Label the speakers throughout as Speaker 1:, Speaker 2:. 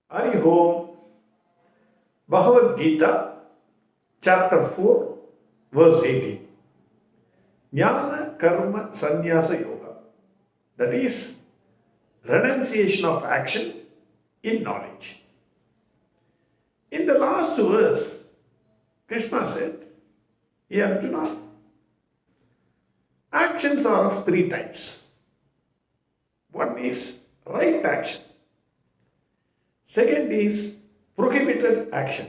Speaker 1: Hari Om. Bhagavad Gita, Chapter 4, Verse 18. Jnana Karma Sannyasa Yoga. That is, renunciation of action in knowledge. In the last verse, Krishna said, "Hey Arjuna, actions are of three types. One is right action. Second is prohibited action.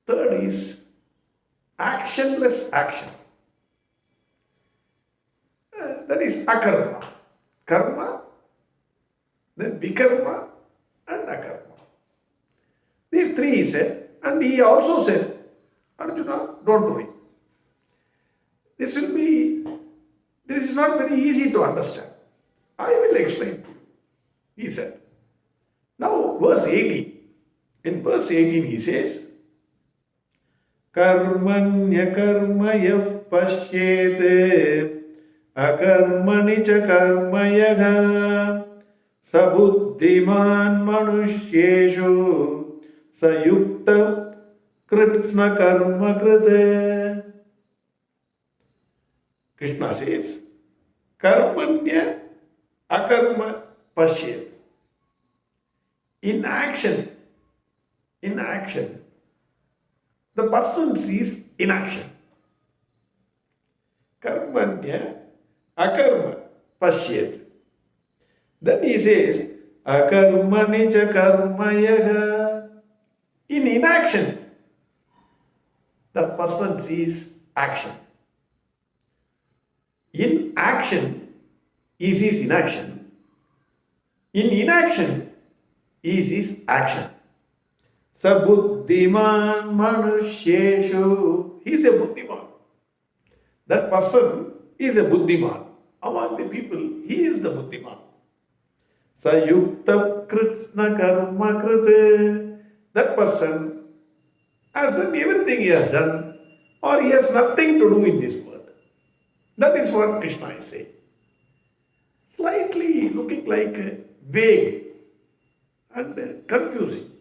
Speaker 1: Third is actionless action. That is akarma. Karma, then vikarma and akarma. These three he said, and he also said, Arjuna, don't worry. This is not very easy to understand. I will explain to you, he said. Now, verse 18. In verse 18, he says, Karmanya karma yav pashyete akarmani cha karmayaha sabuddhiman manushyeshu sayukta kritsna karma krite. Krishna says, Karmanya akarma pashyete. In action, the person sees inaction. Karmanya akarma pashyet. Then he says, akarmani cha karmayaha. In inaction, the person sees action. In action, he sees inaction. In inaction, he sees action. Sabuddhiman manushyeshu. He is a Buddhiman. That person is a Buddhiman. Among the people, he is the Buddhiman. Sayukta kritsna karma krite. That person has done everything he has done, or he has nothing to do in this world. That is what Krishna is saying. Slightly looking like vague and confusing.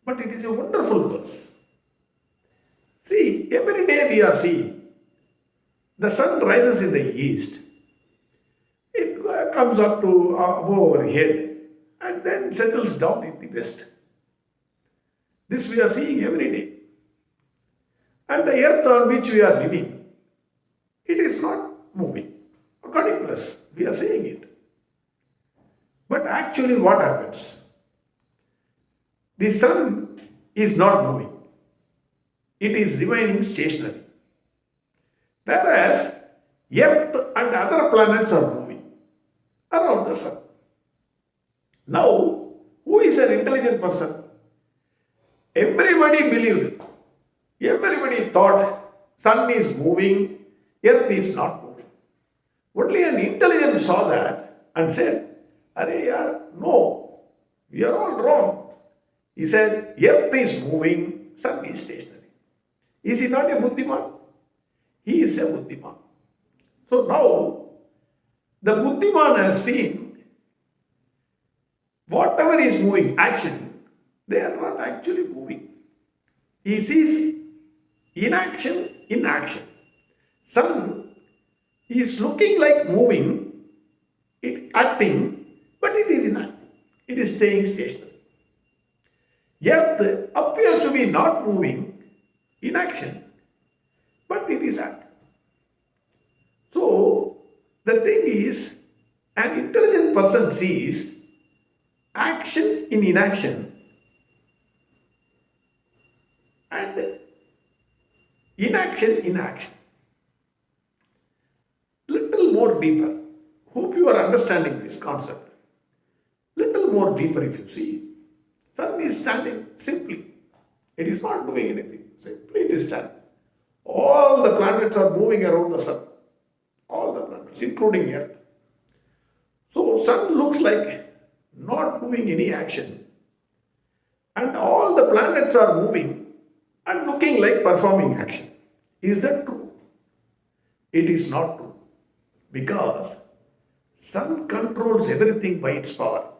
Speaker 1: But it is a wonderful verse. See, every day we are seeing the sun rises in the east. It comes up to above our head and then settles down in the west. This we are seeing every day. And the earth on which we are living, it is not moving. According to us, we are seeing it. But actually what happens? The sun is not moving. It is remaining stationary. Whereas Earth and other planets are moving around the sun. Now, who is an intelligent person? Everybody believed, everybody thought sun is moving, Earth is not moving. Only an intelligent saw that and said, Arey yaar, no, we are all wrong. He said, Earth is moving, sun is stationary. Is he not a Budhdhiman? He is a Budhdhiman. So now, the Budhdhiman has seen whatever is moving, action, they are not actually moving. He sees inaction in action. Sun is looking like moving, it acting, but it is inactive. It is staying stationary. Earth appears to be not moving in action, but it is active. So, the thing is, an intelligent person sees action in inaction and inaction in action. Little more deeper. Hope you are understanding this concept. Little more deeper if you see. Sun is standing simply. It is not doing anything. Simply it is standing. All the planets are moving around the sun. All the planets, including Earth. So sun looks like not doing any action. And all the planets are moving and looking like performing action. Is that true? It is not true. Because sun controls everything by its power.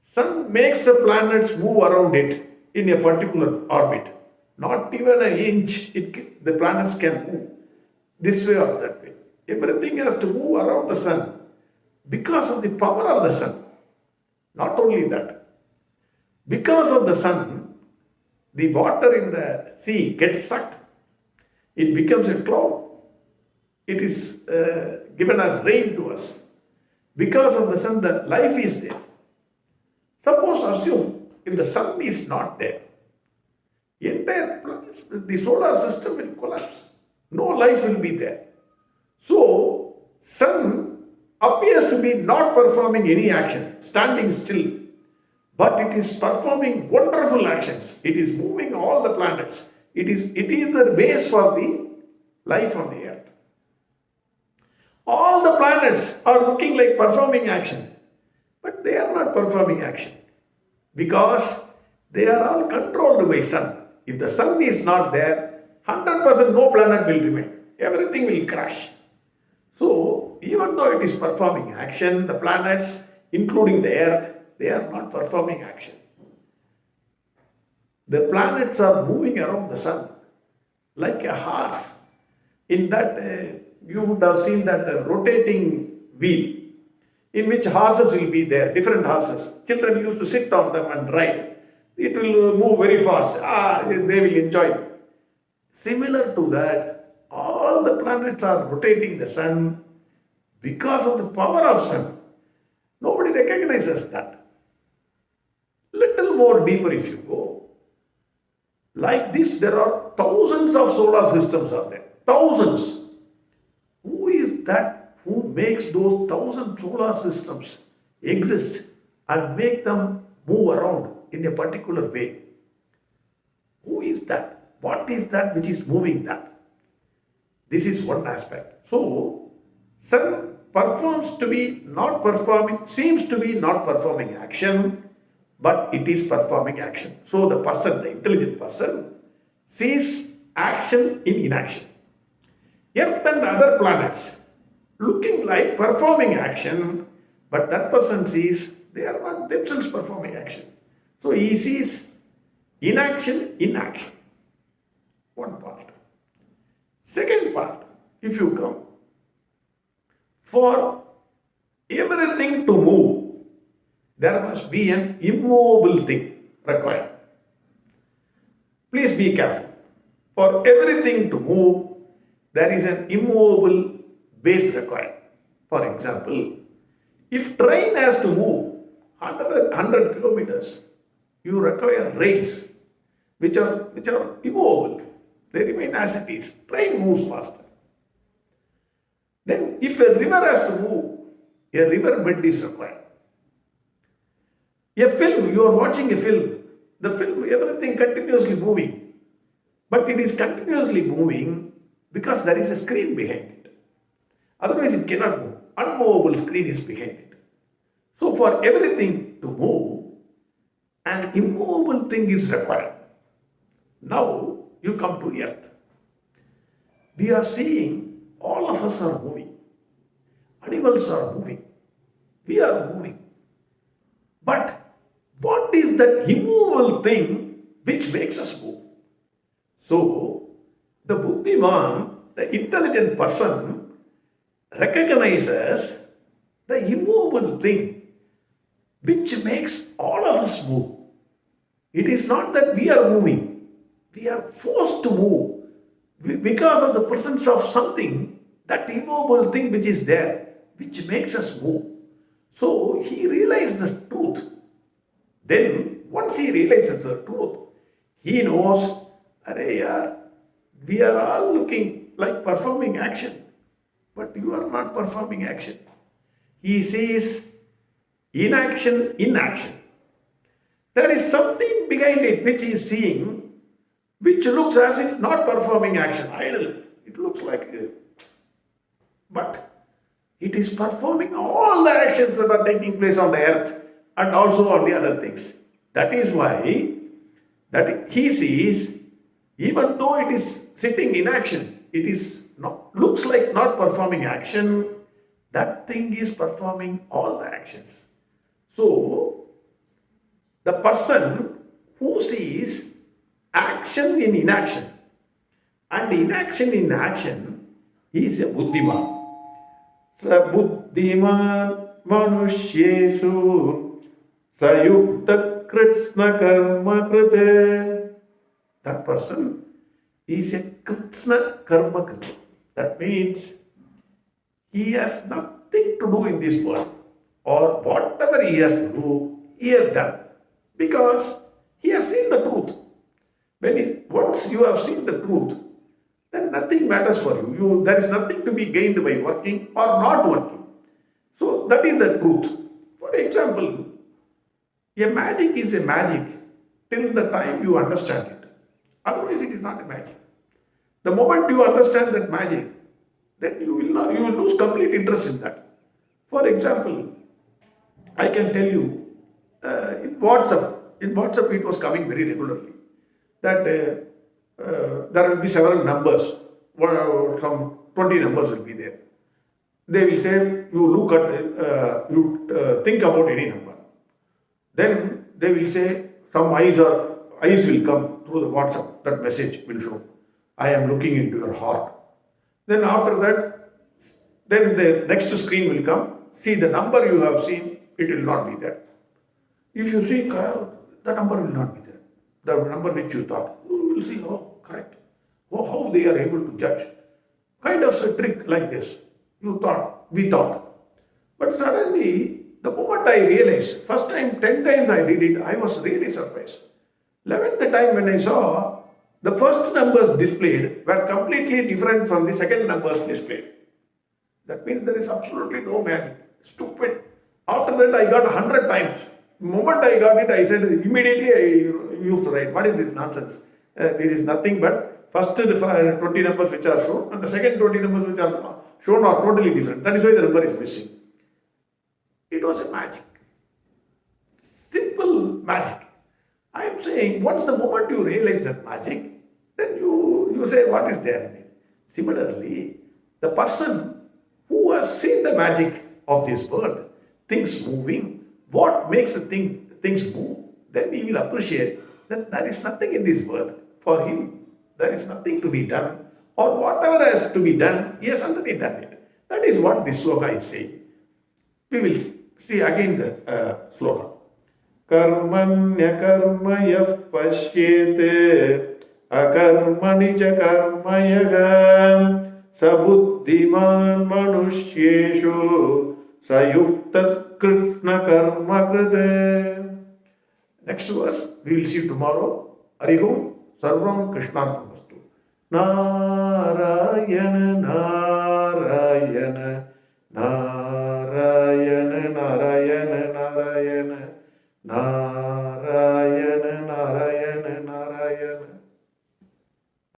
Speaker 1: Sun sun makes the planets move around it in a particular orbit. Not even an inch, the planets can move this way or that way. Everything has to move around the sun because of the power of the sun. Not only that, because of the sun, the water in the sea gets sucked. It becomes a cloud. It is given as rain to us. Because of the sun, the life is there. Suppose, assume, if the sun is not there, the solar system will collapse. No life will be there. So, sun appears to be not performing any action, standing still. But it is performing wonderful actions. It is moving all the planets. It is the base for the life on the earth. All the planets are looking like performing action, but they are not performing action because they are all controlled by sun. If the sun is not there, 100% no planet will remain. Everything will crash. So, even though it is performing action, the planets, including the earth, they are not performing action. The planets are moving around the sun like a horse. In that, you would have seen that rotating wheel in which horses will be there, different horses. Children used to sit on them and ride. It will move very fast. They will enjoy it. Similar to that, all the planets are rotating the sun because of the power of sun. Nobody recognizes that. Little more deeper if you go. Like this, there are thousands of solar systems are there. Thousands. Who is that who makes those 1,000 solar systems exist and make them move around in a particular way? Who is that? What is that which is moving that? This is one aspect. So, sun seems to be not performing action, but it is performing action. So, the person, the intelligent person, sees action in inaction. Earth and other planets looking like performing action, but that person sees they are not themselves performing action. So he sees inaction in action. One part. Second part, if you come, for everything to move, there must be an immobile thing required. Please be careful. For everything to move, there is an immobile base required. For example, if train has to move 100 kilometers, you require rails which are immobile. They remain as it is. Train moves faster. Then if a river has to move, a river bed is required. A film, you are watching a film. The film, everything continuously moving. But it is continuously moving because there is a screen behind it. Otherwise it cannot move. Unmovable screen is behind it. So for everything to move, an immovable thing is required. Now you come to earth. We are seeing all of us are moving. Animals are moving. We are moving. But what is that immovable thing which makes us move? So, the Budhdhiman, the intelligent person, recognizes the immovable thing which makes all of us move. It is not that we are moving. We are forced to move because of the presence of something, that immovable thing which is there, which makes us move. So, he realized the truth. Then, once he realizes the truth, he knows, we are all looking like performing action, but you are not performing action. He sees inaction in action. There is something behind it which he is seeing, which looks as if not performing action, idle. It looks like, but it is performing all the actions that are taking place on the earth and also on the other things. That is why that he sees, even though it is sitting in action, it is not, looks like not performing action, that thing is performing all the actions. So, the person who sees action in inaction and inaction in action is a Budhdhiman. Budhdhiman manushyeshu sayukta Krishna karma krite. That person is a Krishna karma krite. That means he has nothing to do in this world, or whatever he has to do, he has done, because he has seen the truth. Once you have seen the truth, then nothing matters for you. There is nothing to be gained by working or not working. So that is the truth. For example, a magic is a magic till the time you understand it. Otherwise, it is not a magic. The moment you understand that magic, then you will lose complete interest in that. For example, I can tell you in WhatsApp it was coming very regularly that there will be several numbers, some 20 numbers will be there. They will say you think about any number. Then they will say some eyes will come through the WhatsApp. That message will show, I am looking into your heart. Then after that, then the next screen will come. See the number you have seen, it will not be there. If you see, the number will not be there. The number which you thought, you will see, oh, correct. Oh, how they are able to judge. Kind of a trick like this. We thought. But suddenly, the moment I realized, first time, 10 times I did it, I was really surprised. 11th time when I saw, the first numbers displayed were completely different from the second numbers displayed. That means there is absolutely no magic. Stupid. After that, I got 100 times. The moment I got it, I said, immediately I used to write, what is this nonsense? This is nothing but first 20 numbers which are shown and the second 20 numbers which are shown are totally different. That is why the number is missing. It was a magic. Simple magic. I am saying, once the moment you realize that magic, then you say, what is there in it? Similarly, the person who has seen the magic of this world, things moving, what makes the things move, then he will appreciate that there is nothing in this world. For him, there is nothing to be done, or whatever has to be done, he has already done it. That is what this sloka is saying. We will see again the sloka. Karmanya karmayah pashyete akarmani cha karmayaga sabuddhiman manushyeshu sayukta Krishna karma krite. Next verse we will see tomorrow. Arihum sarvam krishnarpamastu. Narayana Narayana Narayana Narayana Narayana Narayana Narayana